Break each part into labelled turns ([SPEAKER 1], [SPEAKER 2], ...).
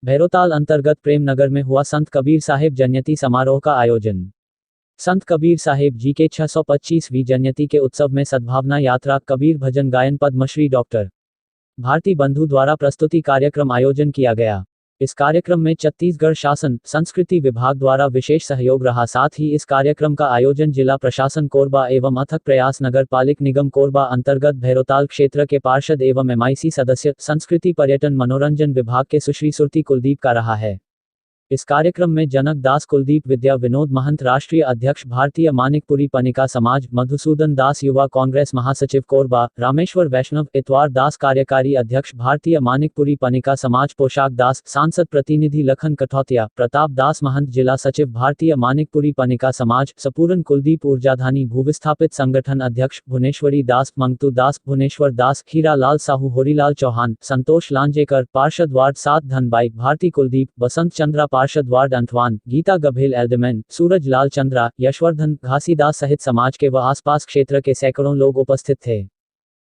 [SPEAKER 1] भैरोताल अंतर्गत प्रेम नगर में हुआ संत कबीर साहिब जयंती समारोह का आयोजन। संत कबीर साहिब जी के 625वीं जयंती के उत्सव में सद्भावना यात्रा, कबीर भजन गायन, पद्मश्री डॉक्टर भारती बंधु द्वारा प्रस्तुति कार्यक्रम आयोजन किया गया। इस कार्यक्रम में छत्तीसगढ़ शासन संस्कृति विभाग द्वारा विशेष सहयोग रहा। साथ ही इस कार्यक्रम का आयोजन जिला प्रशासन कोरबा एवं अथक प्रयास नगर पालिक निगम कोरबा अंतर्गत भैरोताल क्षेत्र के पार्षद एवं MIC सदस्य, संस्कृति पर्यटन मनोरंजन विभाग के सुश्री सुरती कुलदीप का रहा है। इस कार्यक्रम में जनक दास कुलदीप, विद्या विनोद महंत राष्ट्रीय अध्यक्ष भारतीय मानिकपुरी पनिका समाज, मधुसूदन दास युवा कांग्रेस महासचिव कोरबा, रामेश्वर वैष्णव, इतवार दास कार्यकारी अध्यक्ष भारतीय मानिकपुरी पनिका समाज, पोशाक दास सांसद प्रतिनिधि, लखन कठौतिया, प्रताप दास महंत जिला सचिव भारतीय मानिकपुरी पनिका समाज, सपूरन कुलदीप ऊर्जाधानी, भूविस्थापित संगठन अध्यक्ष भुवनेश्वरी दास, मंगतू दास, भुवनेश्वर दास, खीरा लाल साहू, होरीलाल चौहान, संतोष लांजेकर, पार्षद वार्ड 7 धनबाई, भारती कुलदीप, बसंत चंद्रा पार्षद वार्ड अंथवान, गीता गभेल एल्डमैन, सूरज लाल चंद्रा, यशवर्धन घासीदास सहित समाज के व आसपास क्षेत्र के सैकड़ों लोग उपस्थित थे।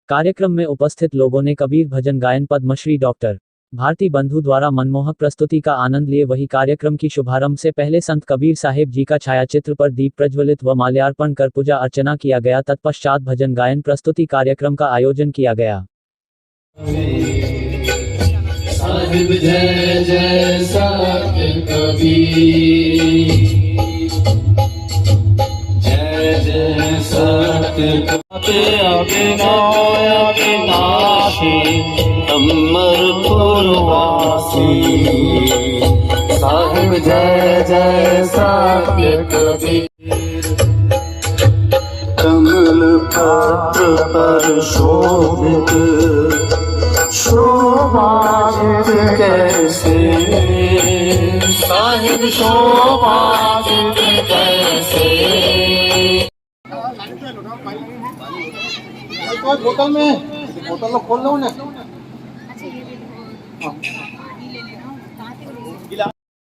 [SPEAKER 1] कार्यक्रम में उपस्थित लोगों ने कबीर भजन गायन, पद्मश्री डॉक्टर भारती बंधु द्वारा मनमोहक प्रस्तुति का आनंद लिए। वही कार्यक्रम की शुभारंभ से पहले संत कबीर साहिब जी का छायाचित्र पर दीप प्रज्वलित व माल्यार्पण कर पूजा अर्चना किया गया। तत्पश्चात भजन गायन प्रस्तुति कार्यक्रम का आयोजन किया गया।
[SPEAKER 2] साहिब जय जय संत कबीर, जय जय संत कबीर, अविनाशी अमरपुर वासी। साहिब जय जय संत कबीर, कमल पत्र पर शोभित शोभाजित कैसे, साहिब शोभाजित कैसे। बोतल में बोतल खोल लो ना।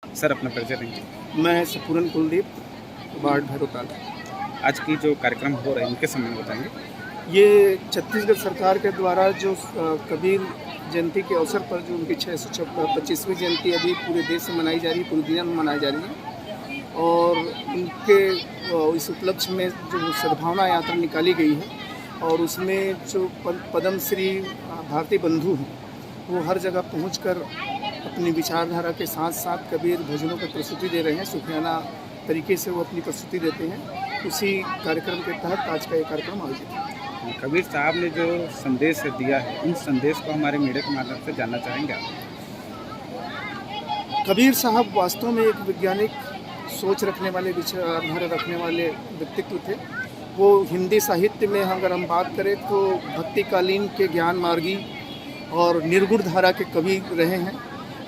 [SPEAKER 3] सर अपना परिचय देंगे।
[SPEAKER 4] मैं सपूरन कुलदीप, वार्ड भैरोताल।
[SPEAKER 3] आज की जो कार्यक्रम हो रहे हैं उनके संबंध में बताएंगे।
[SPEAKER 4] ये छत्तीसगढ़ सरकार के द्वारा जो कबीर जयंती के अवसर पर जो उनकी 625वीं जयंती अभी पूरे देश में मनाई जा रही है, पूरी दुनिया में मनाई जा रही है, और उनके इस उपलक्ष्य में जो सद्भावना यात्रा निकाली गई है और उसमें जो पद्मश्री भारती बंधु हैं वो हर जगह पहुंचकर अपनी विचारधारा के साथ साथ कबीर भजनों की प्रस्तुति दे रहे हैं। सुफियाना तरीके से वो अपनी प्रस्तुति देते हैं। उसी कार्यक्रम के तहत आज का ये कार्यक्रम आयोजित है।
[SPEAKER 3] कबीर साहब ने जो संदेश दिया है, इन संदेश को हमारे मीडिया के माध्यम से जानना चाहेंगे आप।
[SPEAKER 4] कबीर साहब वास्तव में एक वैज्ञानिक सोच रखने वाले, विचारधारा रखने वाले व्यक्तित्व थे। वो हिंदी साहित्य में अगर हम बात करें तो भक्तिकालीन के ज्ञान मार्गी और निर्गुण धारा के कवि रहे हैं।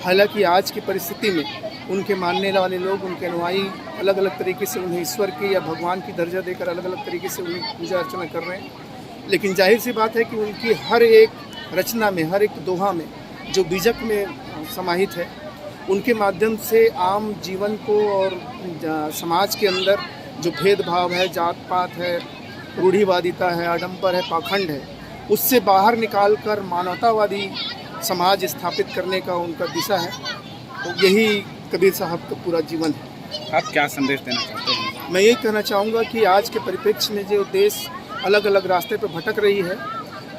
[SPEAKER 4] हालांकि आज की परिस्थिति में उनके मानने वाले लोग, उनके अनुयायी अलग अलग तरीके से उन्हें ईश्वर की या भगवान की दर्जा देकर अलग अलग तरीके से उन्हें पूजा अर्चना कर रहे हैं। लेकिन जाहिर सी बात है कि उनकी हर एक रचना में, हर एक दोहा में जो बीजक में समाहित है, उनके माध्यम से आम जीवन को और समाज के अंदर जो भेदभाव है, जात पात है, रूढ़िवादिता है, आडंबर है, पाखंड है, उससे बाहर निकालकर मानवतावादी समाज स्थापित करने का उनका दिशा है। तो यही कबीर साहब का पूरा जीवन है।
[SPEAKER 3] आप क्या संदेश देना चाहते हैं?
[SPEAKER 4] मैं ये कहना चाहूँगा कि आज के परिप्रेक्ष्य में जो देश अलग अलग रास्ते पर भटक रही है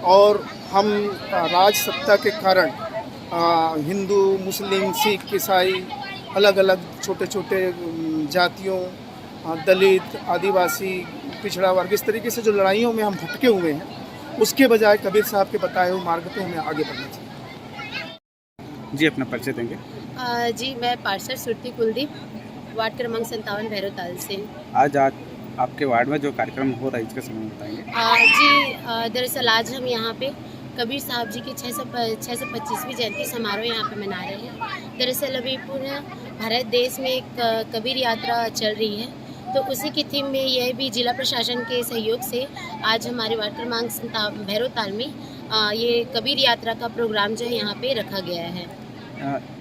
[SPEAKER 4] और हम राज सत्ता के कारण हिंदू, मुस्लिम, सिख, ईसाई, अलग अलग छोटे छोटे जातियों, दलित, आदिवासी, पिछड़ा वर्ग, इस तरीके से जो लड़ाइयों में हम भटके हुए हैं, उसके बजाय कबीर साहब के बताए हुए मार्ग पे हमें आगे बढ़ना चाहिए।
[SPEAKER 3] जी अपना परिचय देंगे।
[SPEAKER 5] जी मैं पार्षद सुरती कुलदीप, वार्ड क्रमांक 57 भैरोताल से।
[SPEAKER 3] आज आपके वार्ड में जो कार्यक्रम हो रहा है इसके संबंध में बताएंगे।
[SPEAKER 5] जी दरअसल आज हम यहाँ पे कबीर साहब जी की 625वीं जयंती समारोह यहाँ पे मना रहे हैं। दरअसल अभी पूरे भारत देश में एक कबीर यात्रा चल रही है, तो उसी की थीम में यह भी जिला प्रशासन के सहयोग से आज हमारे वार्ड क्रमांक 57 भैरोताल में ये कबीर यात्रा का प्रोग्राम जो है यहाँ पे रखा गया है।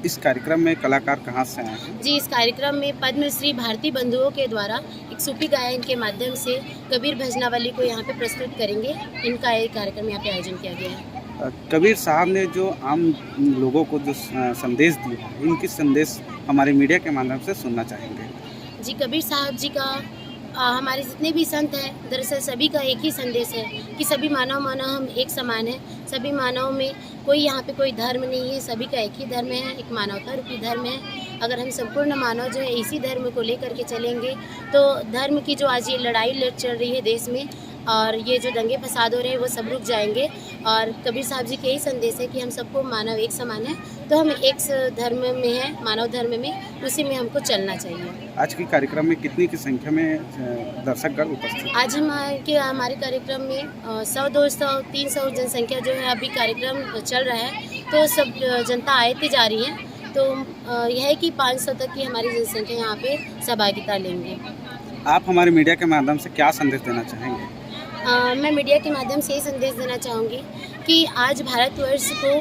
[SPEAKER 3] इस कार्यक्रम में कलाकार कहाँ से आए हैं?
[SPEAKER 5] जी इस कार्यक्रम में पद्मश्री भारती बंधुओं के द्वारा एक सूफी गायन के माध्यम से कबीर भजनावली को यहाँ पे प्रस्तुत करेंगे। इनका एक कार्यक्रम यहाँ पे आयोजन किया गया है।
[SPEAKER 3] कबीर साहब ने जो आम लोगों को जो संदेश दिया है, इनकी संदेश हमारे मीडिया के माध्यम से सुनना चाहेंगे।
[SPEAKER 5] जी, कबीर साहब जी का हमारे जितने भी संत हैं, दरअसल सभी का एक ही संदेश है कि सभी मानव हम एक समान हैं। सभी मानव में कोई यहाँ पे कोई धर्म नहीं है, सभी का एक ही धर्म है, एक मानवता रूपी धर्म है। अगर हम संपूर्ण मानव जो है इसी धर्म को लेकर के चलेंगे तो धर्म की जो आज ये लड़ाई चल रही है देश में और ये जो दंगे फसाद हो रहे हैं वो सब रुक जाएंगे। और कबीर साहब जी के यही संदेश है कि हम सबको मानव एक समान है, तो हम एक धर्म में हैं, मानव धर्म में, उसी में हमको चलना चाहिए।
[SPEAKER 3] आज के कार्यक्रम में कितनी की संख्या में दर्शकगण उपस्थित?
[SPEAKER 5] आज हमारे कार्यक्रम में 100, 200, 300 जनसंख्या जो है अभी कार्यक्रम चल रहा है, तो सब जनता आती जा रही है। तो यह है कि 500 तक की हमारी जनसंख्या यहाँ पे सहभागिता लेंगे।
[SPEAKER 3] आप हमारे मीडिया के माध्यम से क्या संदेश देना चाहेंगे?
[SPEAKER 5] मैं मीडिया के माध्यम से ये संदेश देना चाहूँगी कि आज भारतवर्ष को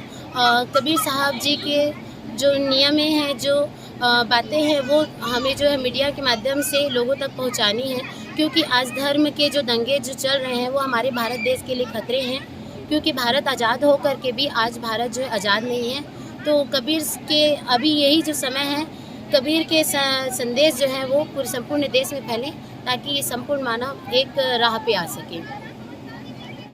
[SPEAKER 5] कबीर साहब जी के जो नियम हैं, जो बातें हैं, वो हमें जो है मीडिया के माध्यम से लोगों तक पहुँचानी है। क्योंकि आज धर्म के जो दंगे जो चल रहे हैं वो हमारे भारत देश के लिए खतरे हैं। क्योंकि भारत आज़ाद होकर के भी आज भारत जो है आज़ाद नहीं है। तो कबीर के अभी यही जो समय है, कबीर के संदेश जो है वो पूरे संपूर्ण देश में फैले ताकि ये संपूर्ण मानव एक राह पे आ सके।